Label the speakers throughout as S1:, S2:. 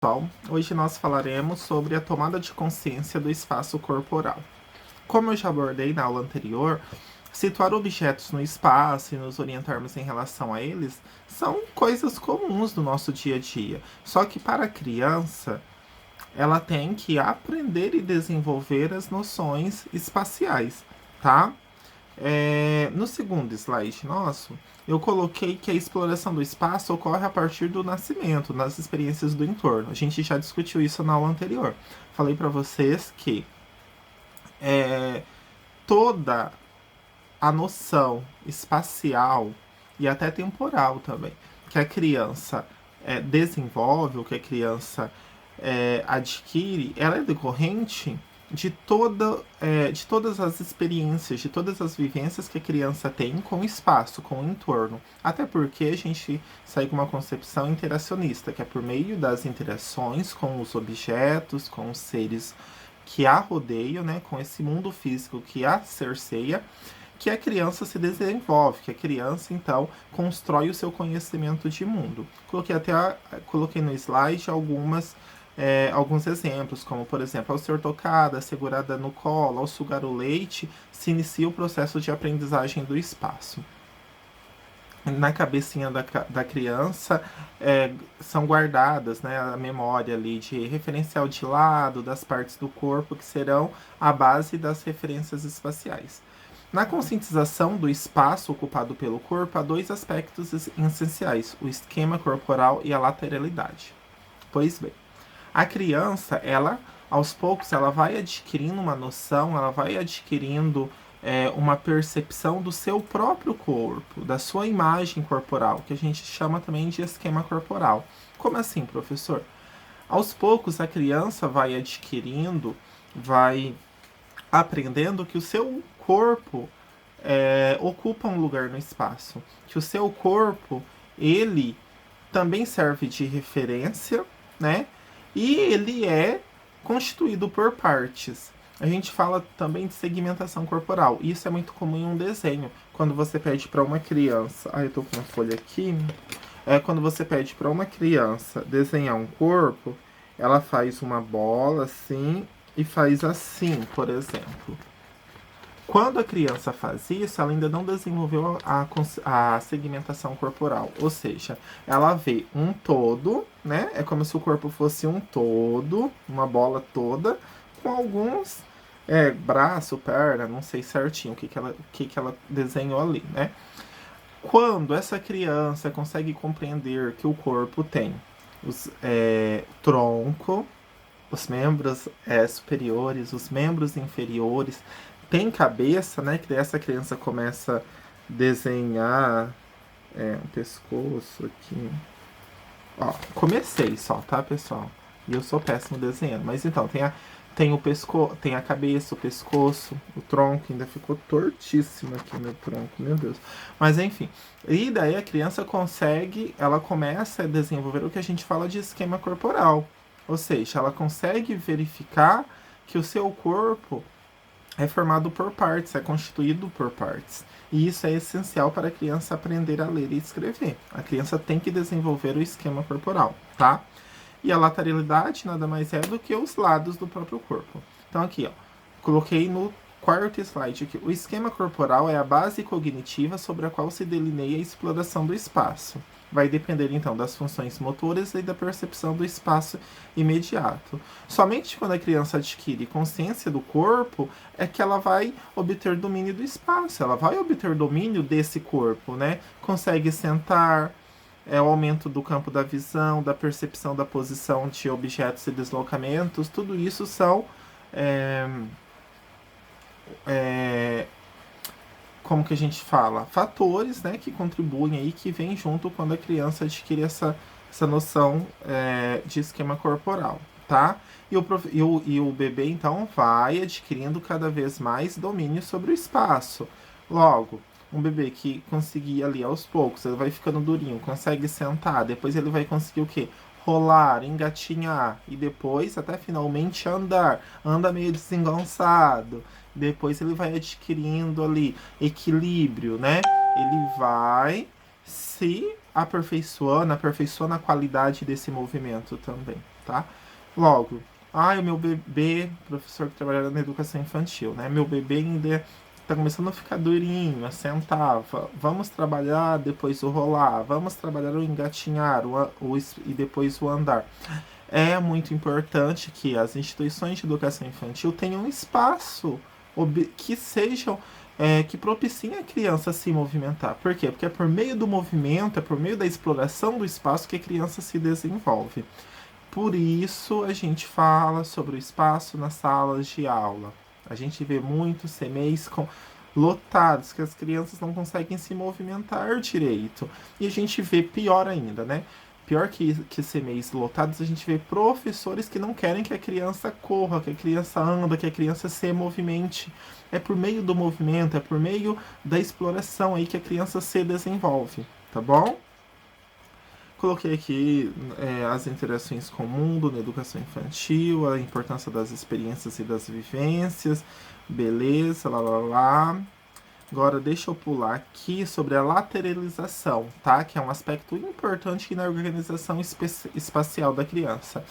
S1: Pessoal, hoje nós falaremos sobre a tomada de consciência do espaço corporal. Como eu já abordei na aula anterior, situar objetos no espaço e nos orientarmos em relação a eles são coisas comuns do nosso dia a dia. Só que para a criança, ela tem que aprender e desenvolver as noções espaciais, tá? No segundo slide nosso, eu coloquei que a exploração do espaço ocorre a partir do nascimento, nas experiências do entorno. A gente já discutiu isso na aula anterior. Falei para vocês que toda a noção espacial e até temporal também que a criança desenvolve, ou que a criança adquire, ela é decorrente de todas as experiências, de todas as vivências que a criança tem com o espaço, com o entorno. Até porque a gente segue uma concepção interacionista, que é por meio das interações com os objetos, com os seres que a rodeiam, né, com esse mundo físico que a cerceia, que a criança se desenvolve, que a criança, então, constrói o seu conhecimento de mundo. Coloquei no slide alguns exemplos, como, por exemplo, ao ser tocada, segurada no colo, ao sugar o leite, se inicia o processo de aprendizagem do espaço. Na cabecinha da criança são guardadas, né, a memória ali de referencial de lado, das partes do corpo que serão a base das referências espaciais. Na conscientização do espaço ocupado pelo corpo, há dois aspectos essenciais, o esquema corporal e a lateralidade. Pois bem, a criança, ela, aos poucos, ela vai adquirindo uma noção, ela vai adquirindo uma percepção do seu próprio corpo, da sua imagem corporal, que a gente chama também de esquema corporal. Como assim, professor? Aos poucos, a criança vai adquirindo, vai aprendendo que o seu corpo ocupa um lugar no espaço, que o seu corpo, ele também serve de referência, né? E ele é constituído por partes. A gente fala também de segmentação corporal. Isso é muito comum em um desenho. Quando você pede para uma criança... eu tô com uma folha aqui. Quando você pede para uma criança desenhar um corpo, ela faz uma bola assim e faz assim, por exemplo. Quando a criança faz isso, ela ainda não desenvolveu a segmentação corporal. Ou seja, ela vê um todo, né? É como se o corpo fosse um todo, uma bola toda, com alguns braço, perna, não sei certinho o que ela desenhou ali, né? Quando essa criança consegue compreender que o corpo tem os tronco, os membros superiores, os membros inferiores, tem cabeça, né? Que daí essa criança começa a desenhar um pescoço aqui. Ó, comecei só, tá, pessoal? E eu sou péssimo desenhando. Mas então, tem o pescoço, tem a cabeça, o pescoço, o tronco, ainda ficou tortíssimo aqui meu tronco, meu Deus. Mas enfim, e daí a criança ela começa a desenvolver o que a gente fala de esquema corporal. Ou seja, ela consegue verificar que o seu corpo é formado por partes, é constituído por partes. E isso é essencial para a criança aprender a ler e escrever. A criança tem que desenvolver o esquema corporal, tá? E a lateralidade nada mais é do que os lados do próprio corpo. Então aqui, ó, coloquei no quarto slide aqui. O esquema corporal é a base cognitiva sobre a qual se delineia a exploração do espaço. Vai depender, então, das funções motoras e da percepção do espaço imediato. Somente quando a criança adquire consciência do corpo é que ela vai obter domínio do espaço, ela vai obter domínio desse corpo, né? Consegue sentar, o aumento do campo da visão, da percepção da posição de objetos e deslocamentos, tudo isso são como que a gente fala? Fatores, né, que contribuem aí, que vêm junto quando a criança adquire essa noção de esquema corporal, tá? E o bebê, então, vai adquirindo cada vez mais domínio sobre o espaço. Logo, um bebê que conseguir ali aos poucos, ele vai ficando durinho, consegue sentar, depois ele vai conseguir o quê? Rolar, engatinhar e depois até finalmente andar. Anda meio desengonçado. Depois ele vai adquirindo ali equilíbrio, né? Ele vai se aperfeiçoando a qualidade desse movimento também. tá? Logo, o meu bebê, professor que trabalha na educação infantil, né? Meu bebê ainda tá começando a ficar durinho, a sentar. Vamos trabalhar depois o rolar, vamos trabalhar o engatinhar e depois o andar. É muito importante que as instituições de educação infantil tenham um espaço que sejam que propiciem a criança a se movimentar. Por quê? Porque é por meio do movimento, é por meio da exploração do espaço que a criança se desenvolve. Por isso a gente fala sobre o espaço nas salas de aula. A gente vê muitos CMEs lotados, que as crianças não conseguem se movimentar direito. E a gente vê pior ainda, né? Pior que CMEs lotados, a gente vê professores que não querem que a criança corra, que a criança anda, que a criança se movimente. É por meio do movimento, é por meio da exploração aí que a criança se desenvolve, tá bom? Coloquei aqui as interações com o mundo na educação infantil, a importância das experiências e das vivências, beleza, lá, lá, lá. Agora deixa eu pular aqui sobre a lateralização, tá? Que é um aspecto importante na organização espacial da criança.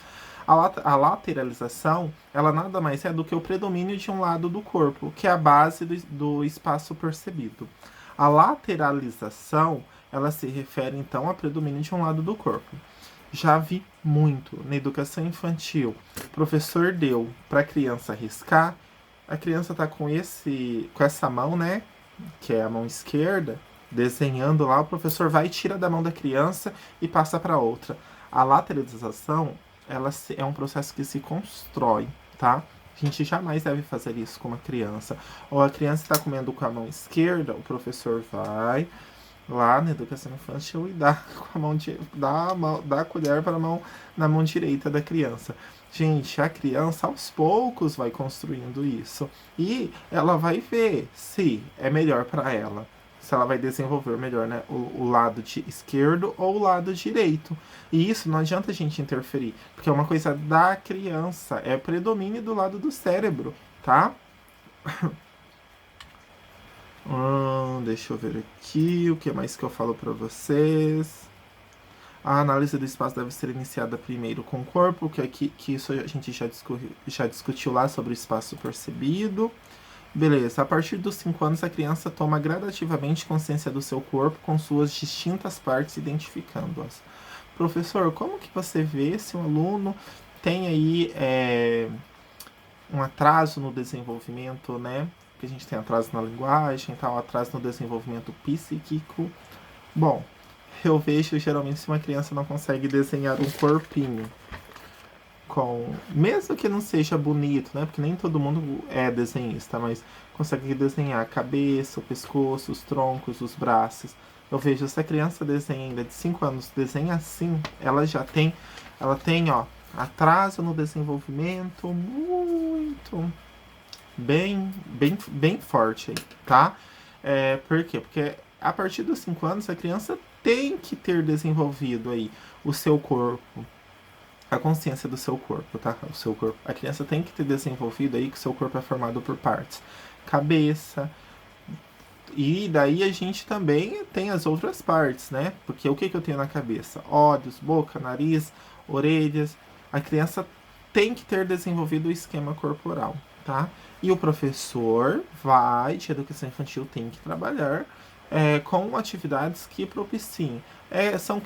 S1: A lateralização, ela nada mais é do que o predomínio de um lado do corpo, que é a base do espaço percebido. A lateralização, ela se refere então ao predomínio de um lado do corpo. Já vi muito na educação infantil. O professor deu para a criança riscar, a criança tá com essa mão, né, que é a mão esquerda, desenhando lá, o professor vai e tira da mão da criança e passa para outra. A lateralização, é um processo que se constrói, tá? A gente jamais deve fazer isso com uma criança. Ou a criança está comendo com a mão esquerda, o professor vai lá na educação infantil e dá com a dá a colher para na mão direita da criança. Gente, a criança aos poucos vai construindo isso e ela vai ver se é melhor para ela, se ela vai desenvolver melhor, né, o lado esquerdo ou o lado direito. E isso não adianta a gente interferir, porque é uma coisa da criança, é predomínio do lado do cérebro, tá? Deixa eu ver aqui o que mais que eu falo para vocês. A análise do espaço deve ser iniciada primeiro com o corpo, que isso a gente já discutiu lá sobre o espaço percebido. Beleza, a partir dos 5 anos a criança toma gradativamente consciência do seu corpo com suas distintas partes, identificando-as. Professor, como que você vê se um aluno tem aí um atraso no desenvolvimento, né? Que a gente tem atraso na linguagem, tal, atraso no desenvolvimento psíquico. Bom, eu vejo geralmente se uma criança não consegue desenhar um corpinho mesmo que não seja bonito, né? Porque nem todo mundo é desenhista, mas consegue desenhar a cabeça, o pescoço, os troncos, os braços. Eu vejo se a criança desenha ainda de 5 anos, desenha assim, ela tem, ó, atraso no desenvolvimento muito bem forte aí, tá? Por quê? Porque a partir dos 5 anos a criança tem que ter desenvolvido aí o seu corpo, a consciência do seu corpo, tá? O seu corpo. A criança tem que ter desenvolvido aí que o seu corpo é formado por partes. Cabeça. E daí a gente também tem as outras partes, né? Porque o que eu tenho na cabeça? Olhos, boca, nariz, orelhas. A criança tem que ter desenvolvido o esquema corporal, tá? E o professor de educação infantil tem que trabalhar com atividades que propiciem. São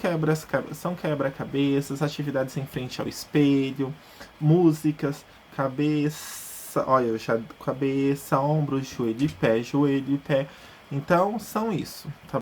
S1: quebra-cabeças, atividades em frente ao espelho, músicas, cabeça, ombro, joelho e pé. Então, são isso, tá?